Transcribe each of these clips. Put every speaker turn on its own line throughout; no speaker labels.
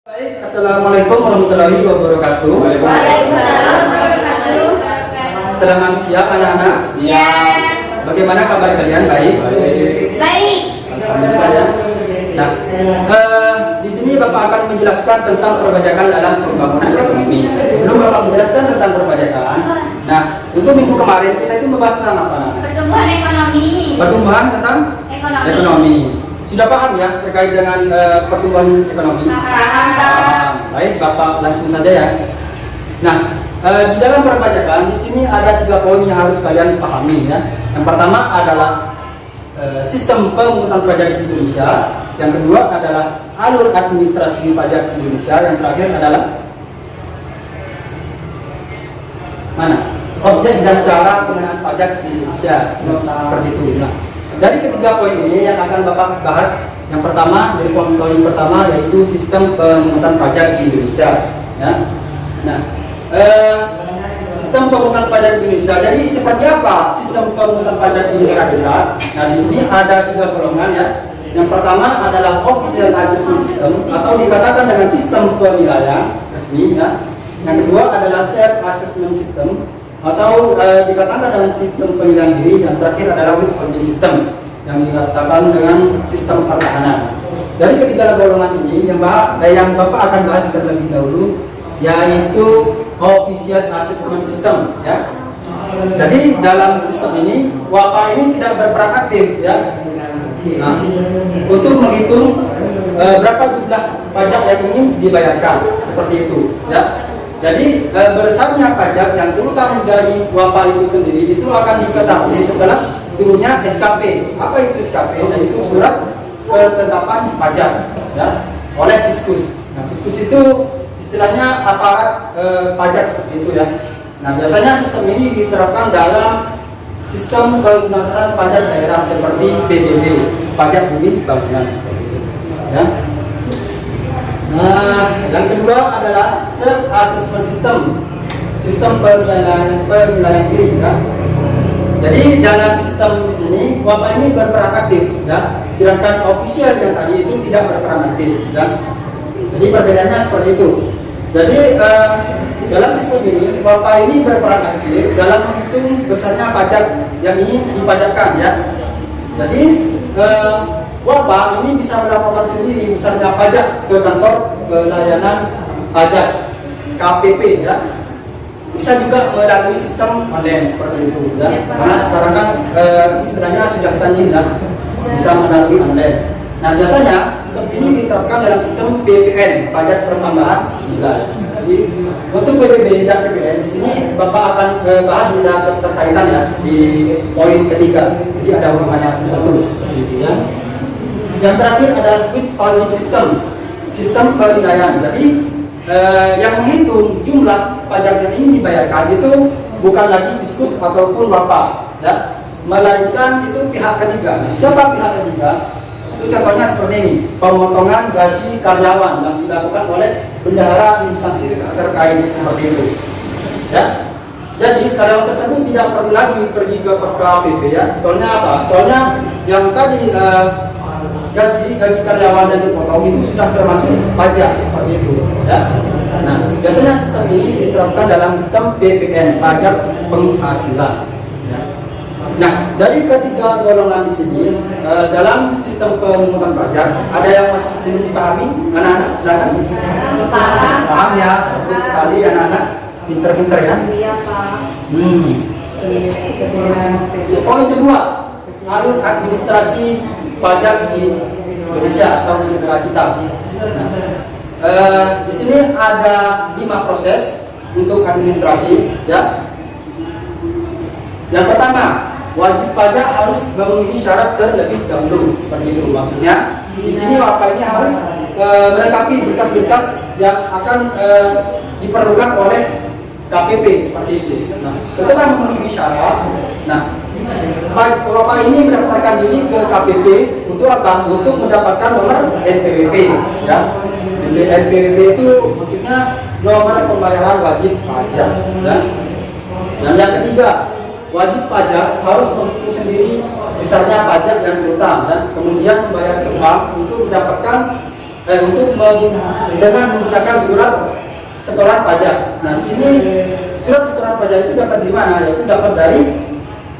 Baik, Assalamualaikum warahmatullahi wabarakatuh.
Waalaikumsalam warahmatullahi wabarakatuh.
Selamat siang anak-anak.
Ya.
Bagaimana kabar kalian? Baik.
Baik.
Alhamdulillah ya. Nah, di sini Bapak akan menjelaskan tentang perpajakan dalam pembangunan ekonomi. Sebelum Bapak menjelaskan tentang perpajakan, nah untuk minggu kemarin kita itu membahas tentang apa?
Pertumbuhan ekonomi.
Pertumbuhan tentang ekonomi. Sudah paham ya terkait dengan pertumbuhan ekonomi?
Paham.
Baik, Bapak langsung saja ya. Nah, di dalam perpajakan di sini ada 3 poin yang harus kalian pahami ya. Yang pertama adalah sistem pemungutan pajak di Indonesia. Yang kedua adalah alur administrasi pajak di Indonesia. Yang terakhir adalah mana? Objek dan cara pengenaan pajak di Indonesia. Seperti itu. Nah, dari ketiga poin ini yang akan Bapak bahas, yang pertama dari poin pertama yaitu sistem pemungutan pajak di Indonesia. Ya. Nah, sistem pemungutan pajak di Indonesia. Jadi seperti apa sistem pemungutan pajak di negara kita? Nah, di sini ada 3 golongan ya. Yang pertama adalah official assessment system atau dikatakan dengan sistem penilaian resmi ya. Yang kedua adalah self assessment system atau dikatakan dengan sistem penilaian diri. Yang terakhir adalah withholding system yang dikatakan dengan sistem pertahanan. Dari ketiga golongan ini yang Bapak akan bahas terlebih dahulu yaitu official assessment system ya. Jadi dalam sistem ini WAPA ini tidak berperan aktif ya. Nah, untuk menghitung berapa jumlah pajak yang ingin dibayarkan seperti itu ya. Jadi besarnya pajak yang terutama dari WAPA itu sendiri itu akan diketahui setelah turunnya SKP. Apa itu SKP? Yaitu surat ketetapan pajak ya, oleh Fiskus. Nah, Fiskus itu istilahnya aparat pajak seperti itu ya. Nah, biasanya sistem ini diterapkan dalam sistem pelunasan pajak daerah seperti PBB, pajak bumi bangunan seperti itu ya. Nah, yang kedua adalah self assessment system, sistem penilaian diri ya. Jadi dalam sistem di sini WAPA ini berperan aktif ya, sedangkan official yang tadi itu tidak berperan aktif ya. Jadi perbedaannya seperti itu. Jadi dalam sistem ini WAPA ini berperan aktif dalam menghitung besarnya pajak yang ingin dipajakkan ya. Jadi WAPA ini bisa melaporkan sendiri besarnya pajak ke kantor pelayanan pajak KPP ya. Bisa juga melalui sistem online seperti itu ya. Karena sekarang kan istilahnya sudah canggih ya, bisa melalui online. Nah, biasanya sistem ini diterapkan dalam sistem PPN, pajak pertambahan nilai. Jadi untuk PBB dan PPN di sini Bapak akan bahas tidak keterkaitan ya di poin ketiga. Jadi ada hubungannya tertentu seperti itu ya. Yang terakhir adalah withholding system, sistem penilaian. Jadi yang menghitung jumlah pajak yang ingin dibayarkan itu bukan lagi Fiskus ataupun WAPA ya, melainkan itu pihak ketiga. Siapa pihak ketiga? Itu contohnya seperti ini, pemotongan gaji karyawan yang dilakukan oleh bendahara instansi terkait seperti itu ya. Jadi karyawan tersebut tidak perlu lagi pergi ke KPP ya. Soalnya apa? Soalnya yang tadi gaji karyawan yang dipotong itu sudah termasuk pajak seperti itu ya. Nah, biasanya sistem ini diterapkan dalam sistem PPN, pajak penghasilan ya. Nah, dari ketiga golongan di sini dalam sistem pemungutan pajak ada yang masih belum dipahami? Anak-anak silakan. Paham ya, bagus sekali anak-anak, pinter-pinter ya.
Iya, Pak.
Poin kedua, alur administrasi pajak di Indonesia atau di negara kita. Nah, di sini ada 5 proses untuk administrasi ya. Yang pertama, wajib pajak harus memenuhi syarat terlebih dahulu. Seperti itu maksudnya. Di sini WAPA ini harus melengkapi berkas-berkas yang akan diperlukan oleh KPP seperti itu. Nah, setelah memenuhi syarat, nah WAPA ini mendaftarkan diri ke KPP untuk apa? Untuk mendapatkan nomor NPWP ya. NPWP itu maksudnya nomor pembayaran wajib pajak ya. Dan yang ketiga, wajib pajak harus menghitung sendiri besarnya pajak yang terutang dan kemudian membayar ke bank untuk mendapatkan dengan menggunakan surat setoran pajak. Nah, di sini surat setoran pajak itu dapat dari mana? Yaitu dapat dari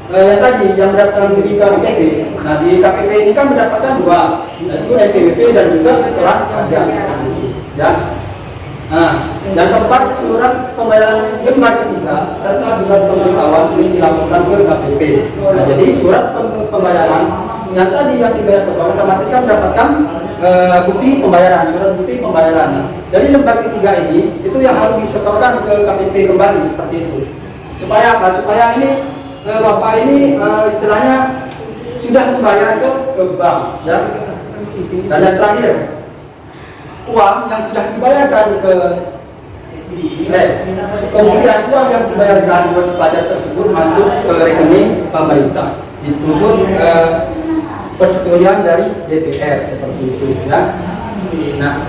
yang tadi yang mendaftarkan diri ke KPP. Nah, di KPP ini kan mendapatkan dua, yaitu NPWP dan juga setoran pajak. Ya. Nah, yang keempat, surat pembayaran lembar ketiga serta surat pemberitahuan ini dilaporkan ke KPP. Nah, jadi surat pembayaran yang tadi yang dibayar ke bank otomatis kan mendapatkan bukti pembayaran, surat bukti pembayaran. Nah, dari lembar ketiga ini itu yang harus disetorkan ke KPP kembali seperti itu. Supaya apa? Supaya ini Bapak ini istilahnya sudah membayar ke bank, ya. Dan yang terakhir, uang yang sudah dibayarkan kemudian uang yang dibayarkan wajib pajak tersebut masuk ke rekening pemerintah dituntut persetujuan dari DPR seperti itu, ya. Nah,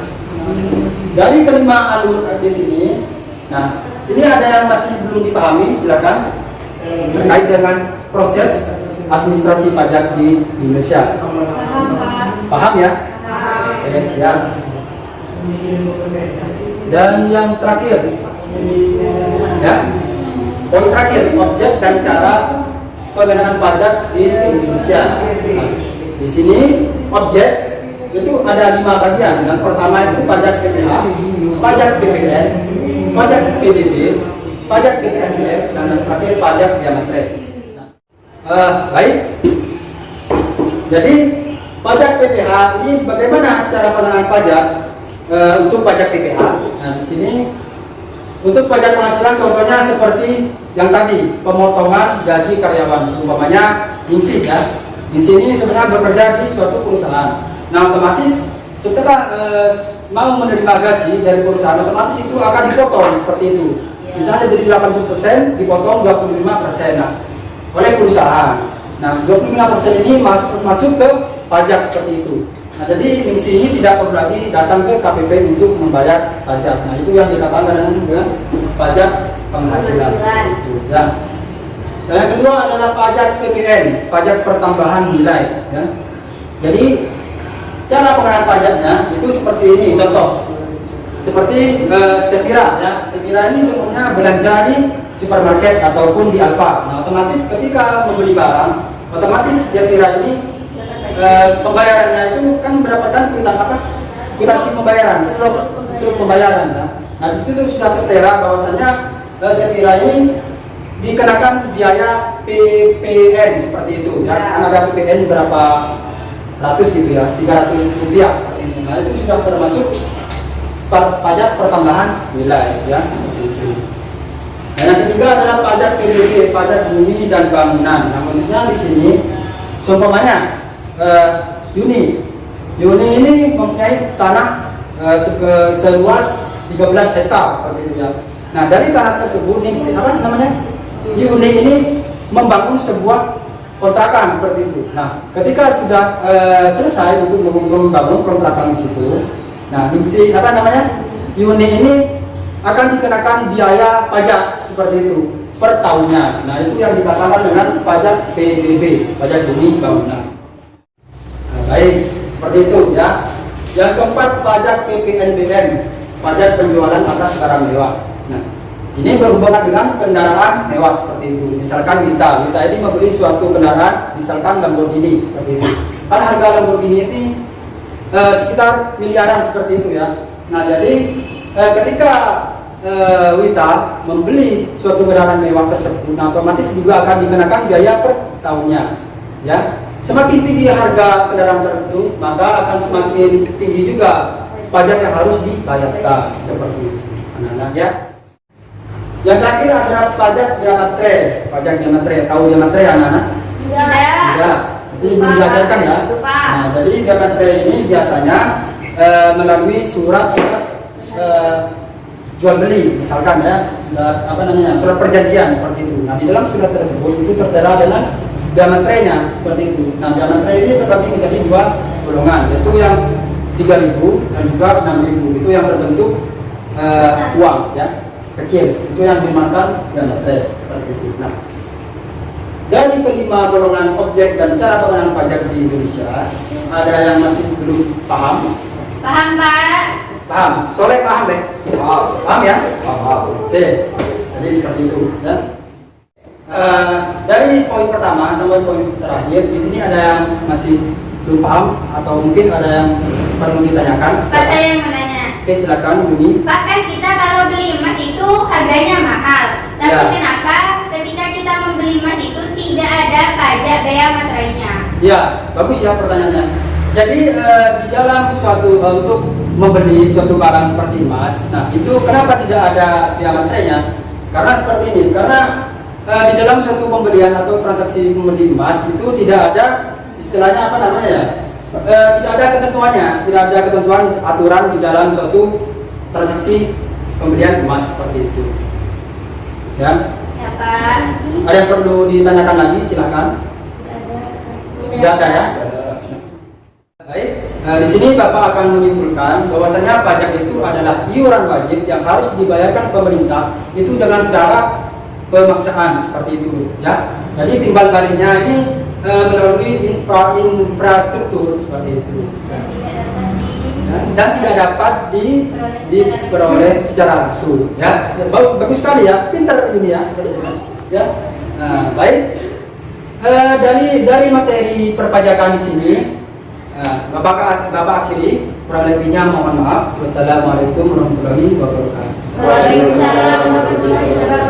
dari kelima alur di sini, nah ini ada yang masih belum dipahami, silakan terkait dengan proses administrasi pajak di Indonesia. Paham ya? Oke, siap. Dan yang terakhir, ya, poin terakhir, objek dan cara pengenaan pajak di Indonesia. Nah, di sini objek itu ada 5 bagian. Yang pertama itu pajak PPH, pajak PPN, pajak PBB, pajak PPNBM, dan yang terakhir pajak diametre. Baik. Jadi pajak PPH ini bagaimana cara pengenaan pajak? Untuk pajak PPH, nah di sini untuk pajak penghasilan contohnya seperti yang tadi pemotongan gaji karyawan, umpamanya ningsih, ya. Di sini sebenarnya bekerja di suatu perusahaan. Nah, otomatis setelah mau menerima gaji dari perusahaan, otomatis itu akan dipotong seperti itu. Misalnya jadi 80% dipotong 25% oleh perusahaan. Nah, 25% ini masuk ke pajak seperti itu. Nah, jadi ningsih ini tidak perlu lagi datang ke KPP untuk membayar pajak. Nah, itu yang dikatakan dengan pajak penghasilan. Itu, ya. Dan yang kedua adalah pajak PPN, pajak pertambahan nilai. Ya. Jadi cara pengenaan pajaknya itu seperti ini, contoh seperti Sevira, ya. Sevira ini sebenarnya belanja di supermarket ataupun di Alfa. Nah, otomatis ketika membeli barang, otomatis Sevira ini pembayarannya itu kan mendapatkan kwitansi pembayaran, slip pembayaran. Nah, di situ sudah tertera bahwasanya Sevira ini dikenakan biaya PPN seperti itu, ya. Kan ada PPN berapa ratus gitu, ya, 300 rupiah seperti itu. Nah, itu sudah termasuk pajak pertambahan nilai, ya, seperti itu. Nah, yang ketiga adalah pajak PBB, pajak bumi dan bangunan. Nah, maksudnya di sini seumpamanya Yuni ini mempunyai tanah seluas 13 hektar seperti itu, ya. Nah, dari tanah tersebut Yuni ini membangun sebuah kontrakan seperti itu. Nah, ketika sudah selesai untuk membangun kontrakan di situ, nah Yuni ini akan dikenakan biaya pajak seperti itu per tahunnya. Nah, itu yang dikatakan dengan pajak PBB, pajak bumi bangunan. Baik, seperti itu, ya. Yang keempat, pajak PPNBM, pajak penjualan atas barang mewah. Nah, ini berhubungan dengan kendaraan mewah seperti itu. Misalkan kita ini membeli suatu kendaraan, misalkan Lamborghini seperti itu. Kan harga Lamborghini ini sekitar miliaran seperti itu, ya. Nah, jadi ketika Wita membeli suatu kendaraan mewah tersebut, nah, otomatis juga akan dikenakan biaya per tahunnya, ya. Semakin tinggi harga kendaraan tertentu, maka akan semakin tinggi juga pajak yang harus dibayarkan seperti itu, anak-anak, ya. Yang terakhir adalah pajak diametre. Pajak diametre, tahu diametre, anak-anak? Ya. Jadi belajarkan, ya. Nah, jadi diametre ini biasanya melalui surat jual beli, misalkan, ya, surat perjanjian seperti itu. Nah, di dalam surat tersebut itu tertera dengan diametrenya seperti itu. Nah, diametre ini terbagi menjadi 2 golongan, yaitu yang 3.000 dan juga 6.000. Itu yang berbentuk uang, ya, kecil. Itu yang dimakan diametre seperti itu. Nah, dari kelima golongan objek dan cara pengenaan pajak di Indonesia, ada yang masih belum paham?
Paham, Pak?
Paham? Soleh paham deh? Paham ya? Oke, jadi seperti itu ya. Dari poin pertama sampai poin terakhir, di sini ada yang masih belum paham atau mungkin ada yang perlu ditanyakan?
Pak, saya yang menanya.
Oke, silakan Yuni.
Pak, kan kita kalau beli emas itu harganya mahal. Tapi
Ya.
kenapa ketika kita membeli emas itu tidak ada pajak bea materainya?
Ya, bagus ya pertanyaannya. Jadi di dalam suatu untuk membeli suatu barang seperti emas, nah itu kenapa tidak ada bea materainya? Karena seperti ini, karena di dalam suatu pembelian atau transaksi membeli emas itu tidak ada istilahnya apa namanya ya? Tidak ada ketentuannya, tidak ada ketentuan aturan di dalam suatu transaksi pembelian emas seperti itu. Ya,
Ya, Pak.
ada yang perlu ditanyakan lagi? Silakan. Tidak ada ya? Baik, di sini Bapak akan menyimpulkan bahwasanya pajak itu adalah iuran wajib yang harus dibayarkan pemerintah itu dengan cara pemaksaan seperti itu, ya. Jadi timbal baliknya ini melalui infrastruktur seperti itu, ya. Dan tidak dapat diperoleh secara langsung, ya. Bagus sekali ya, pinter ini ya, ya. Nah, baik. Dari materi perpajakan di sini. Bapak akhiri, kurang lebihnya mohon maaf. Wassalamualaikum warahmatullahi wabarakatuh.
Waalaikumsalam warahmatullahi wabarakatuh.